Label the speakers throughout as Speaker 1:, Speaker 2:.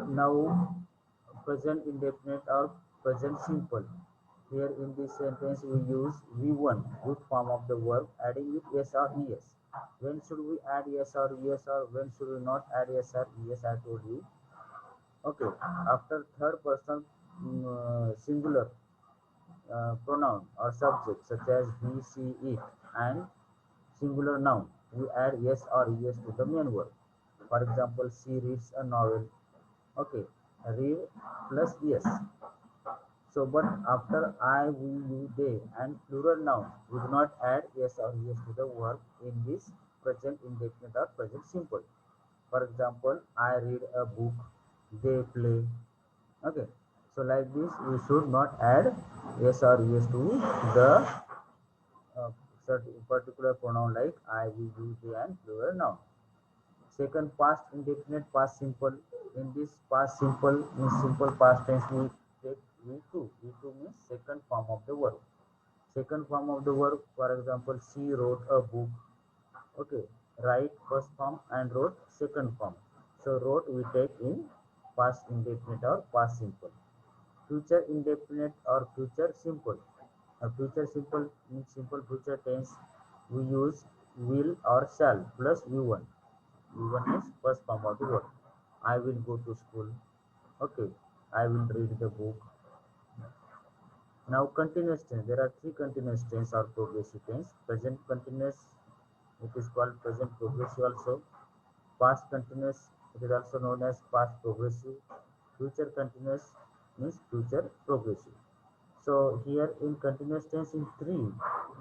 Speaker 1: Now, present indefinite or present simple. Here in this sentence we use V1, root form of the verb, adding with yes or es. When should we add yes or es, or when should we not add yes or es? I told you. Okay. After third person singular pronoun or subject such as he, she, it, and singular noun, we add yes or es to the main verb. For example, she reads a novel. Okay, read plus yes. So, but after I, we, you, they, and plural noun, we do not add yes or yes to the verb in this present indefinite or present simple. For example, I read a book, they play. Okay, so like this, we should not add yes or yes to the uh, particular pronoun like I, we, you, they, and plural noun. Second, past indefinite, past simple. In this past simple means simple past tense, we take V2. V2 means second form of the verb. Second form of the verb, for example, she wrote a book. Okay, write first form and wrote second form. So wrote we take in past indefinite or past simple. Future indefinite or future simple. A future simple means simple future tense. We use will or shall plus V1. V1 is first form of the verb. I will go to school. Okay. I will read the book. Now continuous tense. There are three continuous tense or progressive tense. Present continuous, it is called present progressive also. Past continuous, it is also known as past progressive. Future continuous means future progressive. So here in continuous tense in three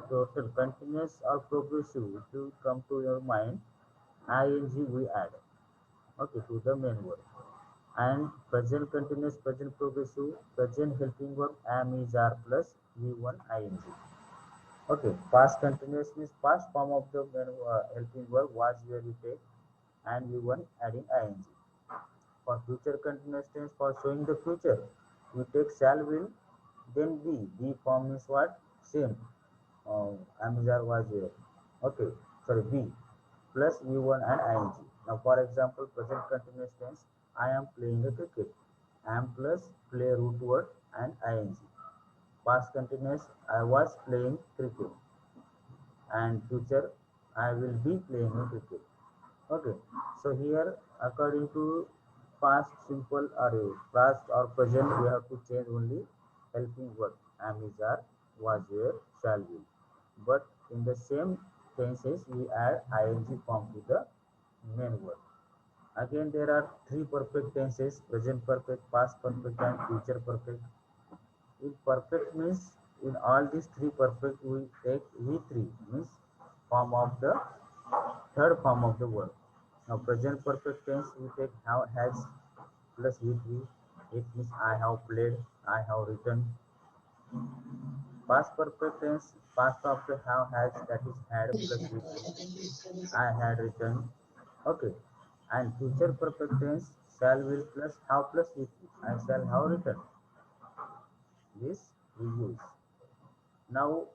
Speaker 1: total continuous or progressive, if you come to your mind, ing we add. Okay, to the main verb. And present continuous, present progressive, present helping verb am is are plus v1 ing. Okay, past continuous means past form of the main helping verb was where you take and v1 adding ing. For future continuous tense, for showing the future, we take shall will, then be. Be form means what? Same. Am is are was where. Okay, sorry, be plus v1 and ing. Now, for example, present continuous tense, I am playing a cricket. Am plus play root word and ing. Past continuous, I was playing cricket. And future, I will be playing a cricket. Okay, so here, according to past simple array, past or present, we have to change only helping verb. Am, is, are, was, were, shall, will. But in the same tenses, we add ing form to the main verb. Again, there are three perfect tenses: present perfect, past perfect, and future perfect. In perfect means in all these three perfect, we take V3 means form of the third form of the verb. Now, present perfect tense, we take have, has plus V3. It means I have played, I have written. Past perfect tense, past of the have has, that is had plus V3. I had written. Okay. And future perfect tense, shall will plus have plus V3. I shall have written. This we use. Now,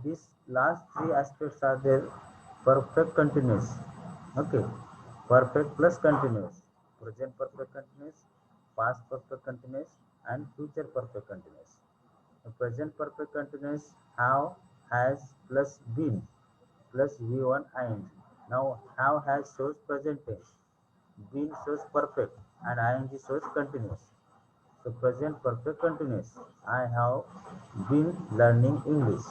Speaker 1: these last three aspects are there. Perfect continuous. Okay. Perfect plus continuous. Present perfect continuous, past perfect continuous, and future perfect continuous. The present perfect continuous have, has plus been plus v1 ing. Now, have has shows present tense, been shows perfect, and ing shows continuous. So, present perfect continuous. I have been learning English.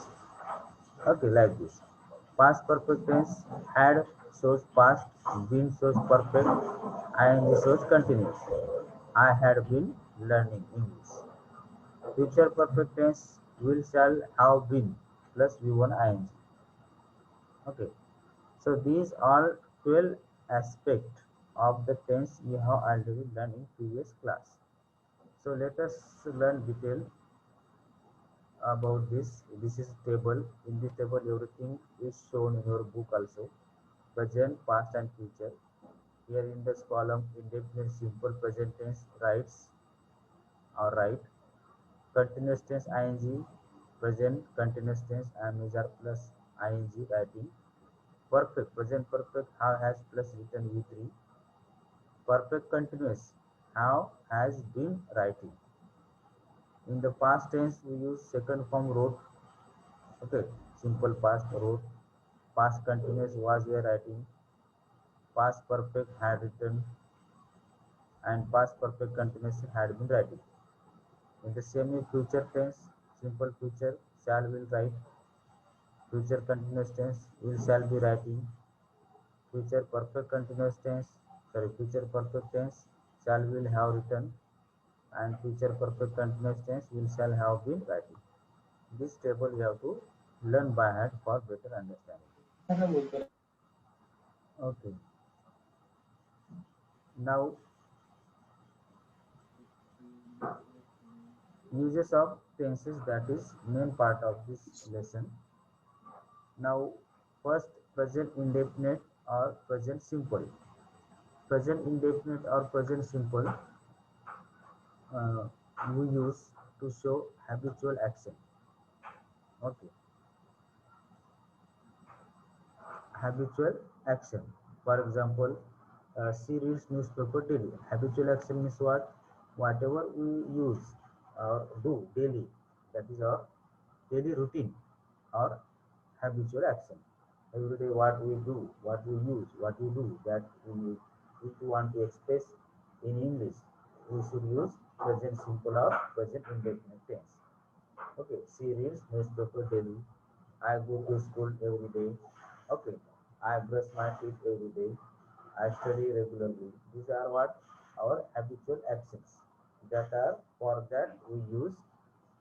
Speaker 1: Okay, like this. Past perfect tense, had shows past, been shows perfect, ing shows continuous. I had been learning English. Future perfect tense, will shall have been plus v1 ing. Okay. So these are 12 aspects of the tense we have already learned in previous class. So let us learn detail about this. This is table. In this table, everything is shown in your book also. Present, past, and future. Here in this column, indefinite simple present tense writes or write. Continuous tense ing, present continuous tense am is are plus ing writing. Perfect present perfect have has plus written v3. Perfect continuous have has been writing. In the past tense, we use second form wrote. Okay, simple past wrote. Past continuous was were writing. Past perfect had written, and past perfect continuous had been writing. In the same future tense, simple future shall will write. Future continuous tense will shall be writing. Future perfect continuous tense, future perfect tense shall will have written, and future perfect continuous tense will shall have been writing. This table you have to learn by heart for better understanding. Okay. Now, uses of tenses, that is main part of this lesson. Now, first, present indefinite or present simple. Present indefinite or present simple uh, we use to show habitual action. Okay, habitual action. For example, she reads newspaper daily. Habitual action means what? Whatever we use or do daily, that is our daily routine or habitual action. Every day, what we do, what we use, what we do, that we, if we want to express in English, we should use present simple or present indefinite tense. Okay, she reads newspaper daily. I go to school every day. Okay, I brush my teeth every day. I study regularly. These are what? Our habitual actions. That are for that we use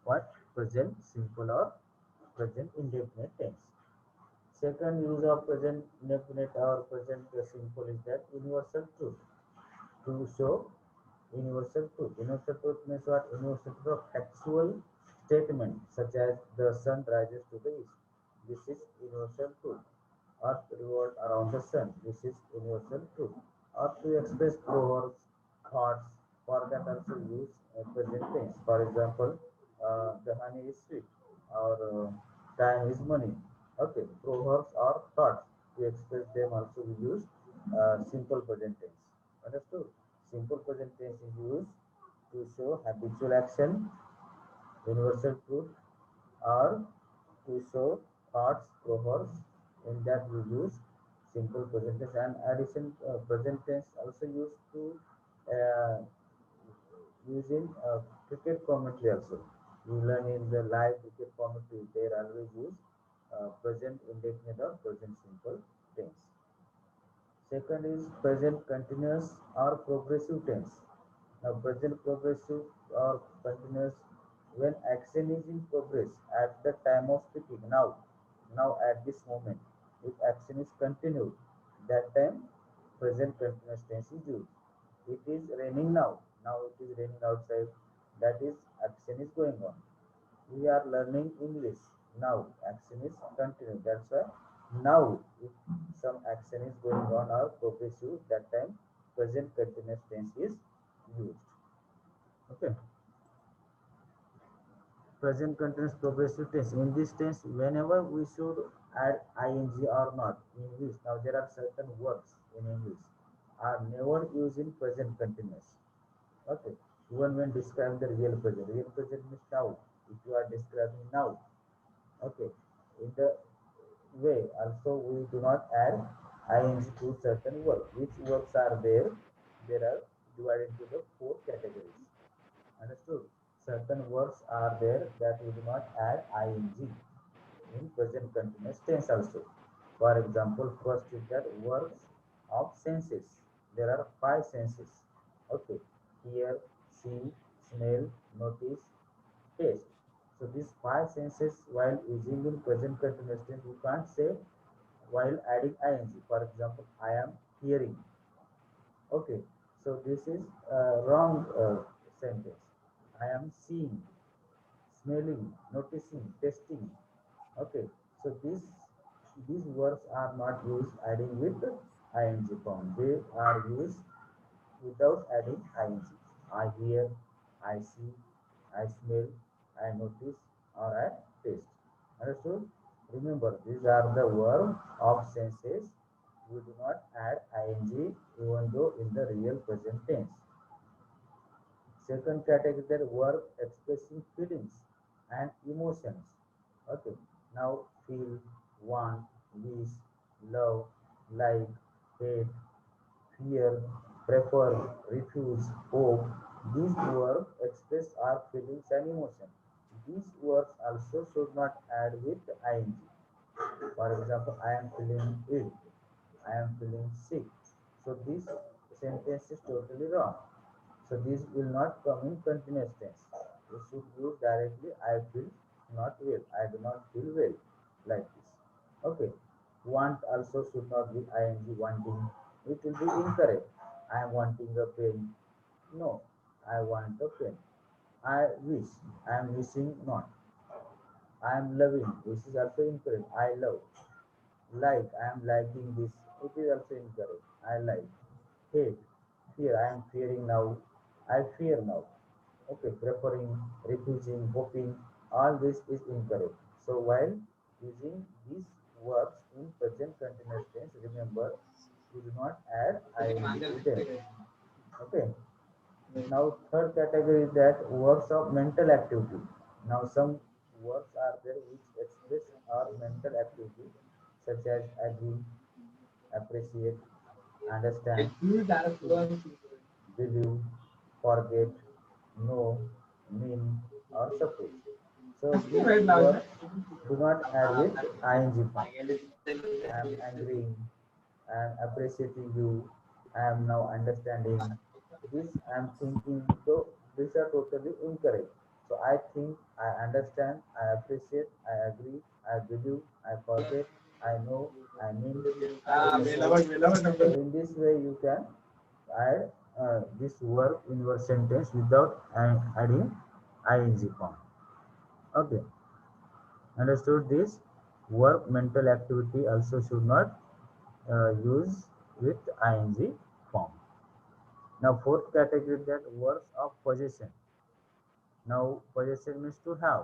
Speaker 1: what? Present simple or present indefinite tense. Second use of present indefinite or present simple is that universal truth. To show universal truth. Universal truth means what? Universal truth of factual statement such as the sun rises to the east. This is universal truth. Earth revolves around the sun. This is universal truth. Or to express proverbs, thoughts, for that also use present tense. For example, the honey is sweet, or time is money. Okay, proverbs or thoughts. To express them also we use simple present tense. Understood? Simple present tense is used to show habitual action, universal truth, or to show thoughts, proverbs. In that we use simple present tense, and addition present tense also used to uh, using cricket commentary also. You learn in the live cricket commentary, they always use present indefinite or present simple tense. Second is present continuous or progressive tense. Now, present progressive or continuous when action is in progress at the time of speaking. Now at this moment, if action is continued, that time present continuous tense is used. It is raining now. Now it is raining outside. That is action is going on. We are learning English. Now action is continued. That's why now if some action is going on or progressive, that time present continuous tense is used. Okay. Present continuous progressive tense. In this tense, whenever we should add ing or not in English, now there are certain words in English are never used in present continuous. Okay. Even when describing the real present means now. If you are describing now, okay. In the way, also we do not add ing to certain words. Which words are there? There are divided into the four categories. Understood? Certain words are there that we do not add ing in present continuous tense also. For example, first is that words of senses. There are five senses. Okay, hear, see, smell, notice, taste. So these five senses, while using in present continuous tense, you can't say while adding ing. For example, I am hearing. Okay, so this is a wrong sentence. I am seeing, smelling, noticing, tasting. Okay, so these words are not used adding with ing form. They are used without adding ing. I hear, I see, I smell, I notice, or I taste. Understood? Remember, these are the verb of senses. We do not add ing even though in the real present tense. Second category that verb expressing feelings and emotions. Okay. Now feel, want, wish, love, like, hate, fear, prefer, refuse, hope. These verbs express our feelings and emotions. These words also should not add with ing. For example, I am feeling ill. I am feeling sick. So this sentence is totally wrong. So this will not come in continuous tense. You should use directly I feel not well. I do not feel well. Like this. Okay. Want also should not be ing wanting. It will be incorrect. I am wanting a pen. No. I want a pen. I wish. I am wishing not. I am loving. This is also incorrect. I love. Like, I am liking this. It is also incorrect. I like. Hate. Fear. I am fearing now. I fear now. Okay. Preferring, refusing, hoping. All this is incorrect. So while using these verbs in present continuous tense, remember we do not add ing to them. Okay. Now third category is that works of mental activity. Now some works are there which express our mental activity such as agree, appreciate, understand, think, believe, forget, know, mean, or suppose. So these words do not add with ing form. I am agreeing, I am appreciating you, I am now understanding. This I am thinking, so these are totally incorrect. So I think, I understand, I appreciate, I agree, I believe, I forget, I know, I mean, I suppose. So in this way you can add this verb in your sentence without adding ing form. Okay, understood this? Verb mental activity also should not use with ing form. Now fourth category that words of possession. Now possession means to have,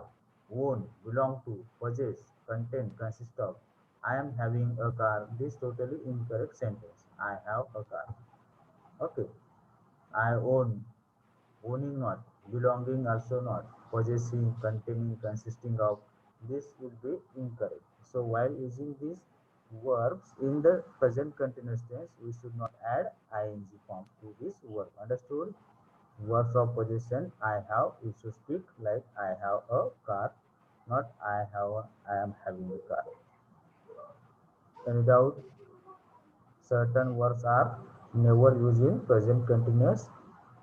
Speaker 1: own, belong to, possess, contain, consist of. I am having a car. This totally incorrect sentence. I have a car. Okay. I own, owning not, belonging also not, possessing, containing, consisting of. This will be incorrect. So while using these verbs in the present continuous tense, we should not add ing form to this verb. Understood? Verbs of possession, I have, you should speak like I have a car, not I am having a car. Any doubt? Certain words are never used in present continuous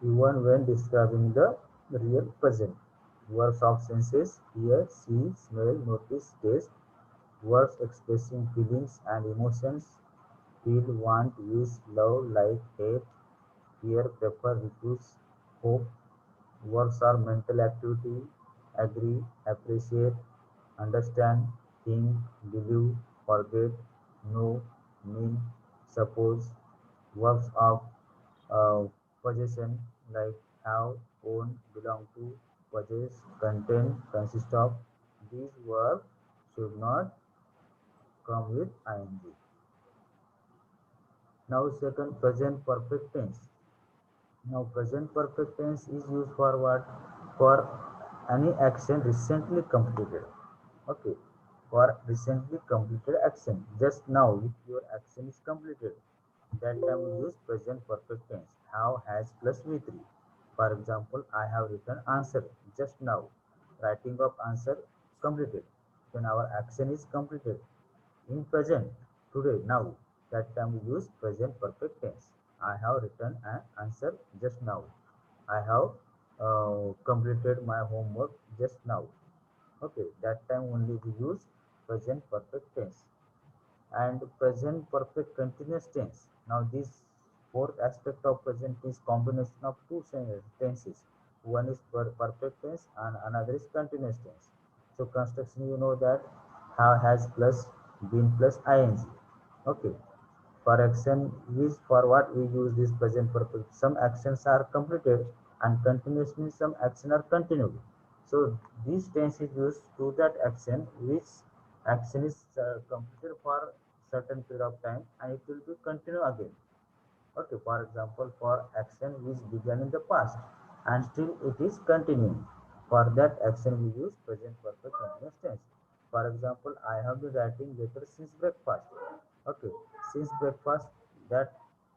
Speaker 1: even when describing the real present. Words of senses, hear, see, smell, notice, taste. Words expressing feelings and emotions, feel, want, wish, love, like, hate, fear, prefer, refuse, hope. Words are mental activity, agree, appreciate, understand, think, believe, forget, know, mean, suppose. Verbs of uh, possession like have, own, belong to, possess, contain, consist of. These verbs should not come with ing. Now second, present perfect tense. Now present perfect tense is used for what? For any action recently completed. Okay. For recently completed action. Just now if your action is completed, that time we use present perfect tense. Have, has plus V3. For example, I have written answer just now. Writing of answer completed. Then our action is completed in present today now, that time we use present perfect tense. I have written an answer just now. I have completed my homework just now. Okay, that time only we use present perfect tense. And present perfect continuous tense. Now this fourth aspect of present is combination of two tenses. One is perfect tense and another is continuous tense. So construction, you know that have, has plus, been plus ing. Okay. For action is for what we use this present perfect. Some actions are completed and continuous means some action are continued. So this tense is used to that action which action is completed for certain period of time and it will be continue again. Okay, for example, for action which began in the past. and still it is continuing. For that action we use present perfect continuous tense. For example, I have been writing letters since breakfast. Okay, since breakfast, that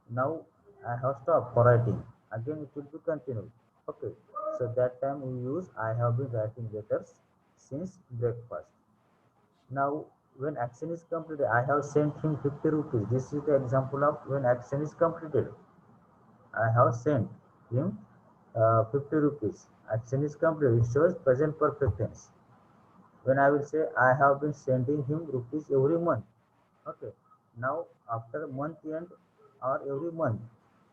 Speaker 1: now I have stopped for writing. Again it will be continued. Okay, so that time we use I have been writing letters since breakfast. Now when action is completed, I have sent him 50 rupees. This is the example of when action is completed. I have sent him 50 rupees. Action is complete. It shows present perfect tense. When I will say I have been sending him rupees every month. Okay. Now after month end or every month,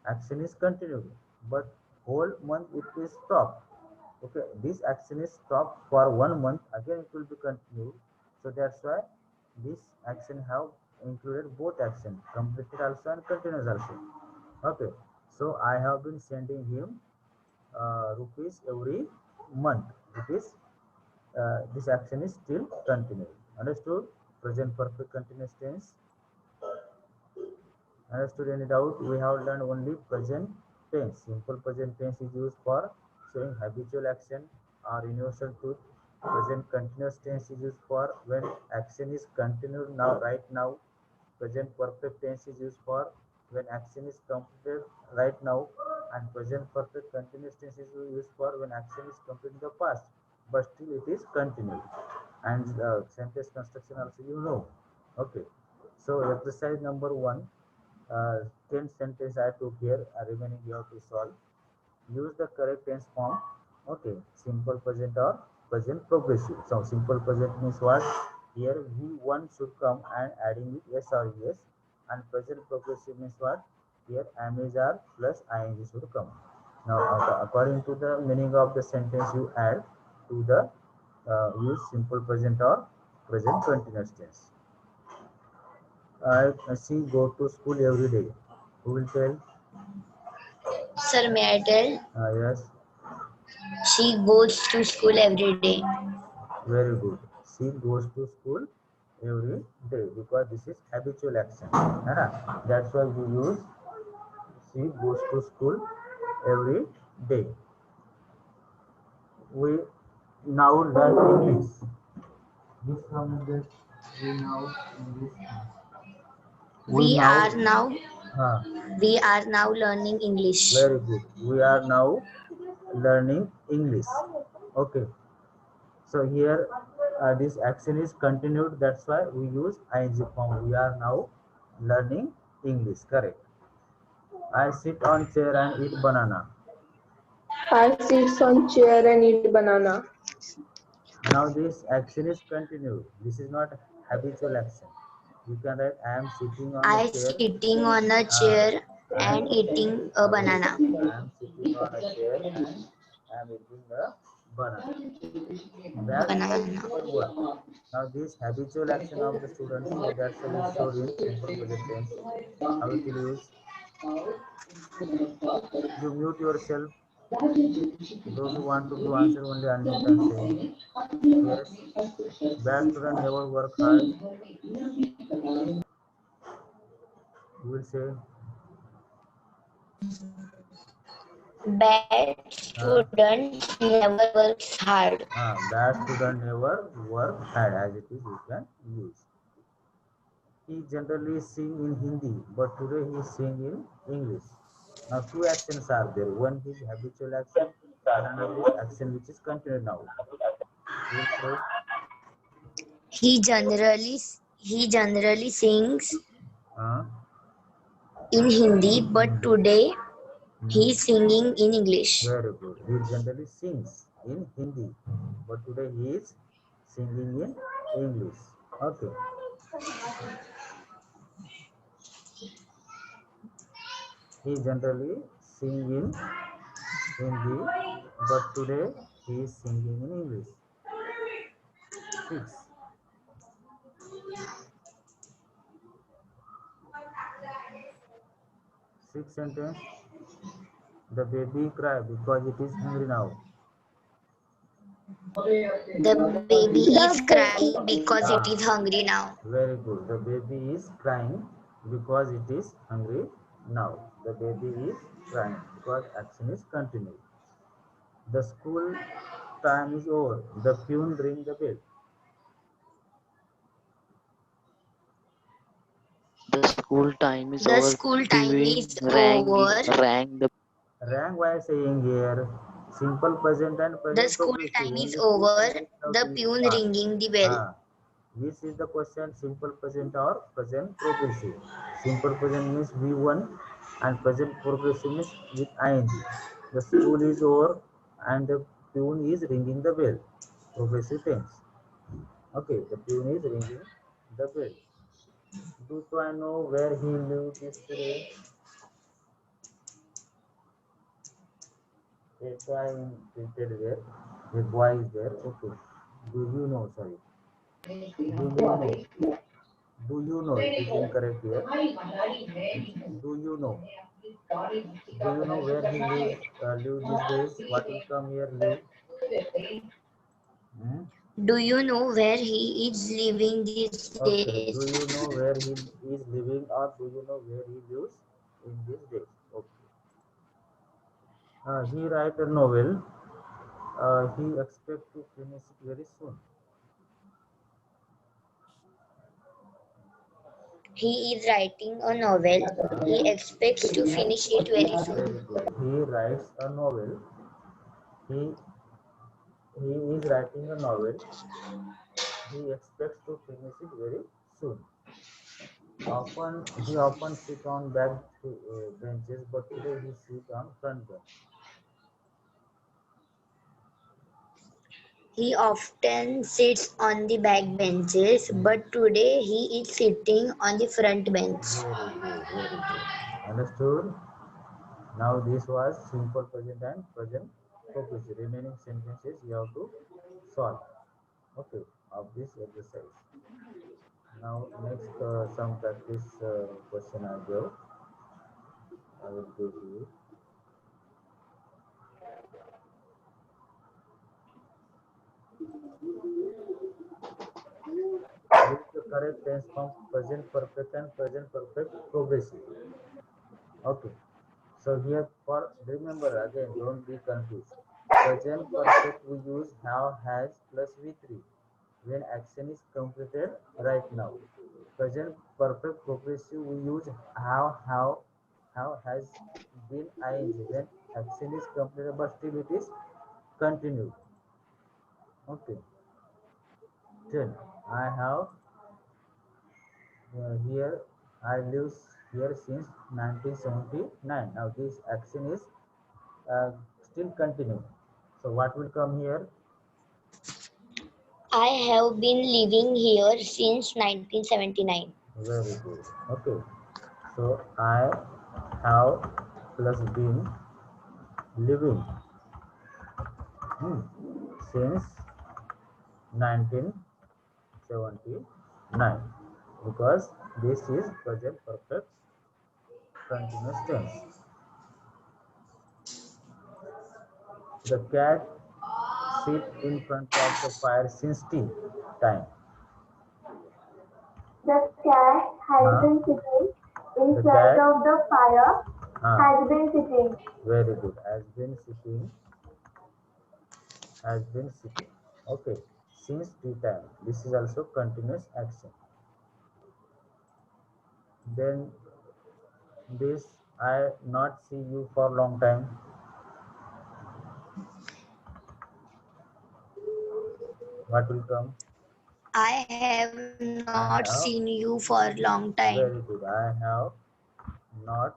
Speaker 1: action is continued. But whole month it is stopped. Okay. This action is stopped for 1 month. Again it will be continued. So that's why this action have included both action, completed also and continuous also. Okay. So I have been sending him rupees every month. It is this action is still continuing. Understood? Present perfect continuous tense. Understood any doubt? We have learned only present tense. Simple present tense is used for showing habitual action or universal truth. Present continuous tense is used for when action is continued now, right now. Present perfect tense is used for when action is completed right now, and present perfect continuous tense is used for when action is completed in the past, but still it is continued. And sentence construction also you know. Okay. So exercise number 1, 10 sentence I took here, remaining you have to solve. Use the correct tense form. Okay, simple present or present progressive. So simple present means what? Here V1 should come and adding with yes or yes, and present progressive means what? Here am is are plus ing should come. Now according to the meaning of the sentence you add to the use simple present or present continuous tense. I see go to school every day. Who will tell?
Speaker 2: Sir, may I tell?
Speaker 1: Yes.
Speaker 2: She goes to school every day.
Speaker 1: Very good. She goes to school every day because this is habitual action. That's why we use she goes to school every day. We now learn English. This from that we now English. We
Speaker 2: We
Speaker 1: now
Speaker 2: are now
Speaker 1: uh,
Speaker 2: we are now learning English.
Speaker 1: very good. We are now learning English. Okay. So here this action is continued. That's why we use ing form. We are now learning English. Correct. I sit on chair and eat banana.
Speaker 3: I sit on chair and eat banana.
Speaker 1: Now this action is continued. This is not habitual action. You can write I am sitting on a
Speaker 2: I
Speaker 1: chair.
Speaker 2: sitting on a chair
Speaker 1: I am
Speaker 2: and eating a
Speaker 1: very
Speaker 2: banana.
Speaker 1: good. I am sitting on a chair and I am eating a banana. Back to the
Speaker 2: Banana.
Speaker 1: simple work. Now this habitual action of the students, so that's why we showed in simple present tense. How it will use? You mute yourself. Those who want to give answer only unmute and say yes. Bad student never work hard. You will say
Speaker 2: Bad student never works hard.
Speaker 1: bad student never work hard, as it is you can use. He generally sing in Hindi, but today he sing in English. Now two actions are there. One is habitual action and another is action which is continued now. You will say
Speaker 2: He generally he generally sings
Speaker 1: uh,
Speaker 2: in Hindi, but
Speaker 1: Hindi.
Speaker 2: today he
Speaker 1: Hmm.
Speaker 2: is singing in English.
Speaker 1: Very good. He generally sings in Hindi, but today he is singing in English. Okay. He generally sing in Hindi, but today he is singing in English. 6. Sixth sentence. The baby cry because it is hungry now.
Speaker 2: The baby is crying because it
Speaker 1: Ah,
Speaker 2: is hungry now.
Speaker 1: very good. The baby is crying because it is hungry now. The baby is crying because action is continued. The school time is over. The peon ring the bell.
Speaker 4: The school time is
Speaker 2: The
Speaker 4: over.
Speaker 2: school time
Speaker 4: Peewee
Speaker 2: is over.
Speaker 4: rang the.
Speaker 1: Rang by saying here simple present and
Speaker 2: The
Speaker 1: present
Speaker 2: school
Speaker 1: progressive.
Speaker 2: time
Speaker 1: In
Speaker 2: is
Speaker 1: this case,
Speaker 2: over.
Speaker 1: we need now to
Speaker 2: The
Speaker 1: use
Speaker 2: peon
Speaker 1: past.
Speaker 2: ringing the bell.
Speaker 1: This is the question simple present or present progressive. Simple present means V1 and present progressive means with ing. The school is over and the peon is ringing the bell. Progressive tense. Okay, the peon is ringing the bell. Do I know where he lived yesterday? A toy in printed there. A boy is there. Okay. Do you know? Sorry. Do you know? Do you know? It is incorrect here. Do you know? Do you know where he lives? Live these days. What will come here? Live. Hmm?
Speaker 2: Do you know where he is living these
Speaker 1: Okay.
Speaker 2: days?
Speaker 1: Do you know where he is living, or do you know where he lives in these days? Okay. He write a novel. He expect to finish it very soon.
Speaker 2: He is writing a novel. He expects to finish it very soon.
Speaker 1: Very good. He writes a novel. He he is writing a novel. He expects to finish it very soon. He often sit on back benches, but today he sit on front bench.
Speaker 2: He often sits on the back benches, but today he is sitting on the front bench.
Speaker 1: Very good, very good. Understood? Now this was simple present and present progressive. Remaining sentences you have to solve. Okay, of this exercise. Now next some practice question I give. I will give you. Use the correct tense from present perfect and present perfect progressive. Okay. So here for remember again, don't be confused. Present perfect we use have has plus V3 when action is completed right now. Present perfect progressive we use have has been ing when action is completed but still it is continued. Okay. Then I have here I live here since 1979. Now this action is still continue. So what will come here?
Speaker 2: I have been living here since 1979.
Speaker 1: Very good. Okay. So I have plus been living since 1979 because this is present perfect continuous tense. The cat sit in front of the fire since tea time.
Speaker 3: The cat has
Speaker 1: Huh?
Speaker 3: been sitting in
Speaker 1: The
Speaker 3: front
Speaker 1: cat
Speaker 3: of the fire,
Speaker 1: ah,
Speaker 3: has been sitting.
Speaker 1: very good. Has been sitting. Okay. Since tea time. This is also continuous action. Then this I not see you for long time. What will come?
Speaker 2: I have
Speaker 1: I
Speaker 2: not
Speaker 1: have
Speaker 2: seen you for a long time.
Speaker 1: very good. I have not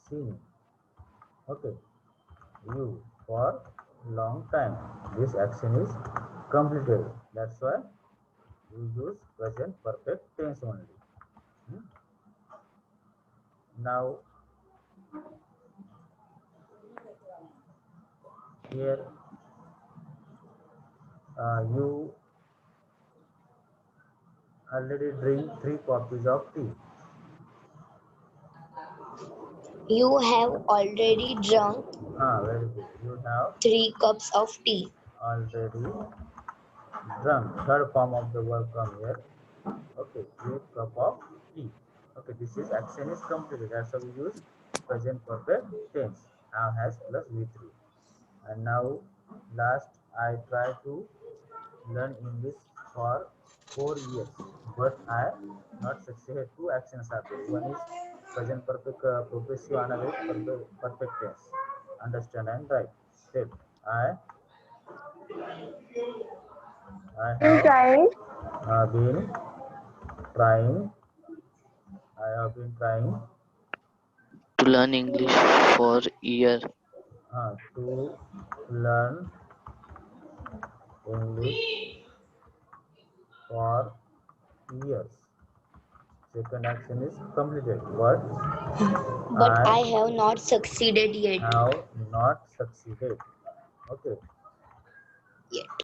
Speaker 1: seen okay you for long time. This action is completed. That's why we use present perfect tense only. Hmm? Now here you already drink 3 copies of tea.
Speaker 2: You have already drunk
Speaker 1: Very good. You have
Speaker 2: 3 cups of tea.
Speaker 1: already drunk. Third form of the verb come here. Okay, 3 cup of tea. Okay, this is action is completed. That's how we use present perfect tense. Now has plus V3. And now last, I try to learn English for 4 years, but I not succeeded. Two actions are there. One is present perfect progressive, another is perfect tense. Understand and write. Step. I I
Speaker 3: I'm
Speaker 1: have
Speaker 3: trying.
Speaker 1: been trying. I have been trying
Speaker 4: to learn English for year.
Speaker 1: to learn English for years. Second action is completed, but
Speaker 2: But I
Speaker 1: I
Speaker 2: have not succeeded yet.
Speaker 1: have not succeeded. Okay.
Speaker 2: Yet.